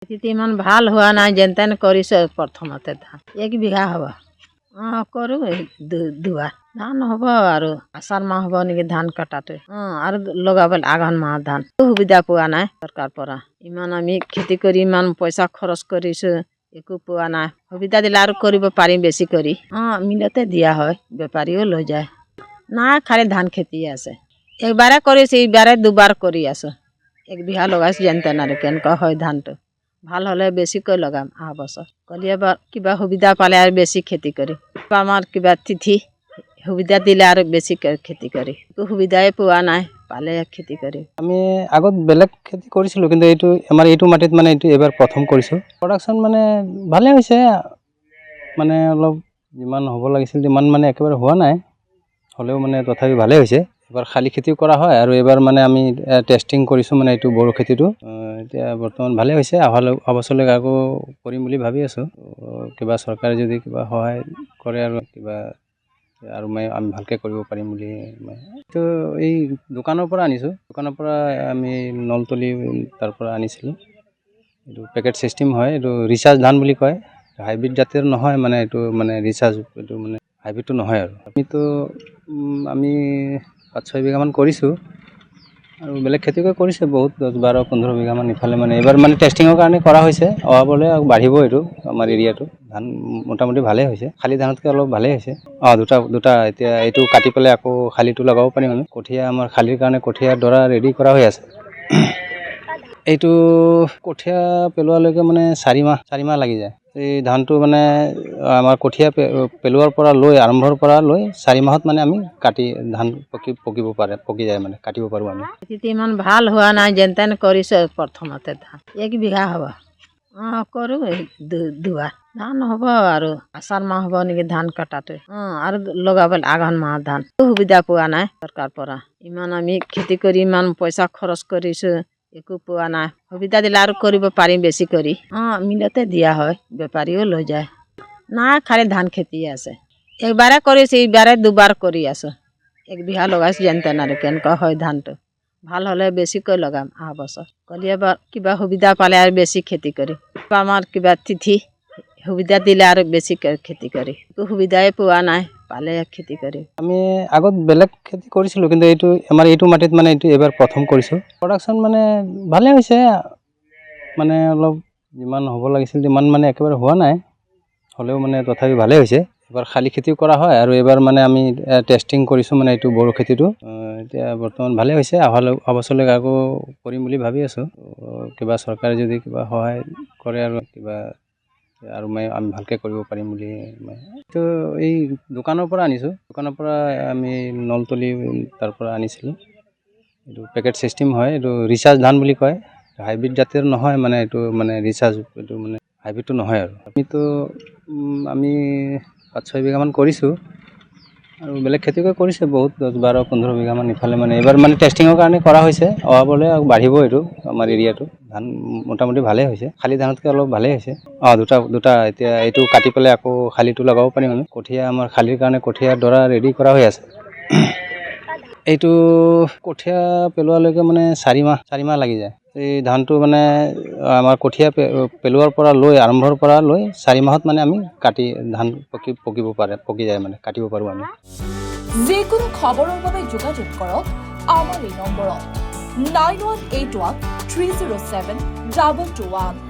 খেতিটো ইমান ভাল হোৱা নাই, যেন তেন কৰিছে প্ৰথমতে ধান 1 বিঘা হ'ব। কৰোঁ দুৱা ধান হ'ব আৰু আষাৰ মাহ হ'ব নেকি ধান কটাটো। আৰু লগাব আঘোণ মাহ ধান। সুবিধা পোৱা নাই চৰকাৰ পৰা। ইমান আমি খেতি কৰি ইমান পইচা খৰচ কৰিছোঁ, একো পোৱা নাই। সুবিধা দিলে আৰু কৰিব পাৰিম বেছি কৰি। মিলতে দিয়া হয়, বেপাৰীও লৈ যায়। নাই, খালি ধান খেতিয়ে আছে। একবাৰে কৰিছোঁ, এইবাৰে দুবাৰ কৰি আছোঁ। 1 বিঘা লগাইছোঁ, যেন তেন আৰু কেনেকুৱা হয় ধানটো। ভাল হ'লে বেছিকৈ লগাম অহা বছৰ। এবাৰ কিবা সুবিধা পালে আৰু বেছি খেতি কৰি। আমাৰ কিবা তিথি সুবিধা দিলে আৰু বেছি খেতি কৰি। একো সুবিধাই পোৱা নাই, পালে খেতি কৰি। আমি আগত বেলেগ খেতি কৰিছিলোঁ, কিন্তু আমাৰ এইটো মাটিত মানে এইবাৰ প্ৰথম কৰিছোঁ। প্ৰডাকশ্যন মানে ভালে হৈছে, মানে অলপ যিমান হ'ব লাগিছিল যিমান মানে একেবাৰে হোৱা নাই, হ'লেও মানে তথাপি ভালে হৈছে। এবাৰ শালি খেতিও কৰা হয় আৰু এবাৰ মানে আমি টেষ্টিং কৰিছোঁ মানে এইটো বড়ো খেতিটো। এতিয়া বৰ্তমান ভালে হৈছে। অহা বছৰলৈকে আকৌ কৰিম বুলি ভাবি আছোঁ। কিবা চৰকাৰে যদি কিবা সহায় কৰে আৰু কিবা আৰু আমি ভালকৈ কৰিব পাৰিম বুলি এইটো এই দোকানৰ পৰা আনিছোঁ। দোকানৰ পৰা আমি নলতলি তাৰ পৰা আনিছিলোঁ। এইটো পেকেট ছিষ্টেম হয়, এইটো ৰিচাৰ্জ ধান বুলি কয়। হাইব্ৰিড জাতীয় নহয়, মানে এইটো মানে ৰিচাৰ্জ, এইটো মানে হাইব্ৰিডটো নহয় আৰু। আমি 5-6 বিঘামান কৰিছোঁ আৰু বেলেগ খেতিও কৰিছে বহুত, 10-12-15 বিঘামান ইফালে মানে এইবাৰ মানে টেষ্টিঙৰ কাৰণে কৰা হৈছে। অহাবলৈ আৰু বাঢ়িব এইটো আমাৰ এৰিয়াটো। ধান মোটামুটি ভালেই হৈছে, শালি ধানতকৈ অলপ ভালেই হৈছে। দুটা এতিয়া এইটো কাটি পেলাই আকৌ শালিটো লগাব পাৰিম আমি। কঠীয়া আমাৰ শালিৰ কাৰণে কঠীয়া দৰা ৰেডি কৰা হৈ আছে। এইটো কঠীয়া পেলোৱালৈকে মানে 4 মাহ লাগি যায়। এই ধানটো মানে আমাৰ কঠীয়া পেলোৱাৰ পৰা লৈ আৰম্ভৰ পৰা লৈ 4 মাহত মানে আমি কাটি ধান পকি যায়, মানে কাটিব পাৰোঁ আমি। খেতিটো ইমান ভাল হোৱা নাই, যেন তেন কৰিছে প্ৰথমতে ধান 1 বিঘা হ'ব। কৰোঁ দুৱা ধান হ'ব আৰু আষাৰ মাহ হ'ব নেকি ধান কটাটো। আৰু লগাব আঘোণ মাহ ধান। সুবিধা পোৱা নাই চৰকাৰ পৰা। ইমান আমি খেতি কৰি ইমান পইচা খৰচ কৰিছোঁ, একো পোৱা নাই। সুবিধা দিলে আৰু কৰিব পাৰিম বেছি কৰি। মিলতে দিয়া হয়, বেপাৰীও লৈ যায়। নাই, খালি ধান খেতিয়ে আছে। একবাৰে কৰিছোঁ, এইবাৰে দুবাৰ কৰি আছোঁ। 1 বিঘা লগাইছোঁ, যেন তেন আৰু কেনেকুৱা হয় ধানটো। ভাল হ'লে বেছিকৈ লগাম অহা বছৰ। এবাৰ কিবা সুবিধা পালে আৰু বেছি খেতি কৰি। আমাৰ কিবা তিথি সুবিধা দিলে আৰু বেছি খেতি কৰি। একো সুবিধাই পোৱা নাই, পালে খেতি কৰি। আমি আগত বেলেগ খেতি কৰিছিলোঁ, কিন্তু আমাৰ এইটো মাটিত মানে এইবাৰ প্ৰথম কৰিছোঁ। প্ৰডাকশ্যন মানে ভালে হৈছে, মানে অলপ যিমান হ'ব লাগিছিল যিমান মানে একেবাৰে হোৱা নাই, হ'লেও মানে তথাপি ভালে হৈছে। এবাৰ শালি খেতিও কৰা হয় আৰু এবাৰ মানে আমি টেষ্টিং কৰিছোঁ মানে এইটো বড়ো খেতিটো। এতিয়া বৰ্তমান ভালে হৈছে। অহা বছৰলৈকে আকৌ কৰিম বুলি ভাবি আছোঁ। কিবা চৰকাৰে যদি কিবা সহায় কৰে আৰু কিবা আৰু আমি ভালকৈ কৰিব পাৰিম বুলি এইটো এই দোকানৰ পৰা আনিছোঁ। দোকানৰ পৰা আমি নলতলি তাৰ পৰা আনিছিলোঁ। এইটো পেকেট ছিষ্টেম হয়, এইটো ৰিচাৰ্জ ধান বুলি কয়। হাইব্ৰিড জাতীয় নহয়, মানে এইটো মানে ৰিচাৰ্জ, এইটো মানে হাইব্ৰিডটো নহয় আৰু। আমি 5-6 বিঘামান কৰিছোঁ আৰু বেলেগ খেতিও কৰিছে বহুত, 10-12-15 বিঘামান ইফালে মানে এইবাৰ মানে টেষ্টিঙৰ কাৰণে কৰা হৈছে। অহাবলৈ আৰু বাঢ়িব এইটো আমাৰ এৰিয়াটো। ধান মোটামুটি ভালেই হৈছে, শালি ধানতকৈ অলপ ভালেই হৈছে। দুটা এতিয়া এইটো কাটি পেলাই আকৌ শালিটো লগাব পাৰিম আমি। কঠীয়া আমাৰ শালিৰ কাৰণে কঠীয়া দৰা ৰেডি কৰা হৈ আছে। এইটো কঠীয়া পেলোৱালৈকে মানে 4 মাহ লাগি যায়। এই ধানটো মানে আমাৰ কঠীয়া পেলোৱাৰ পৰা লৈ আৰম্ভৰ পৰা লৈ 4 মাহত মানে আমি কাটি ধান পকি যায়, মানে কাটিব পাৰোঁ আমি। যিকোনো খবৰৰ বাবে যোগাযোগ কৰক আমাৰ এই নম্বৰত 9181 307 2221।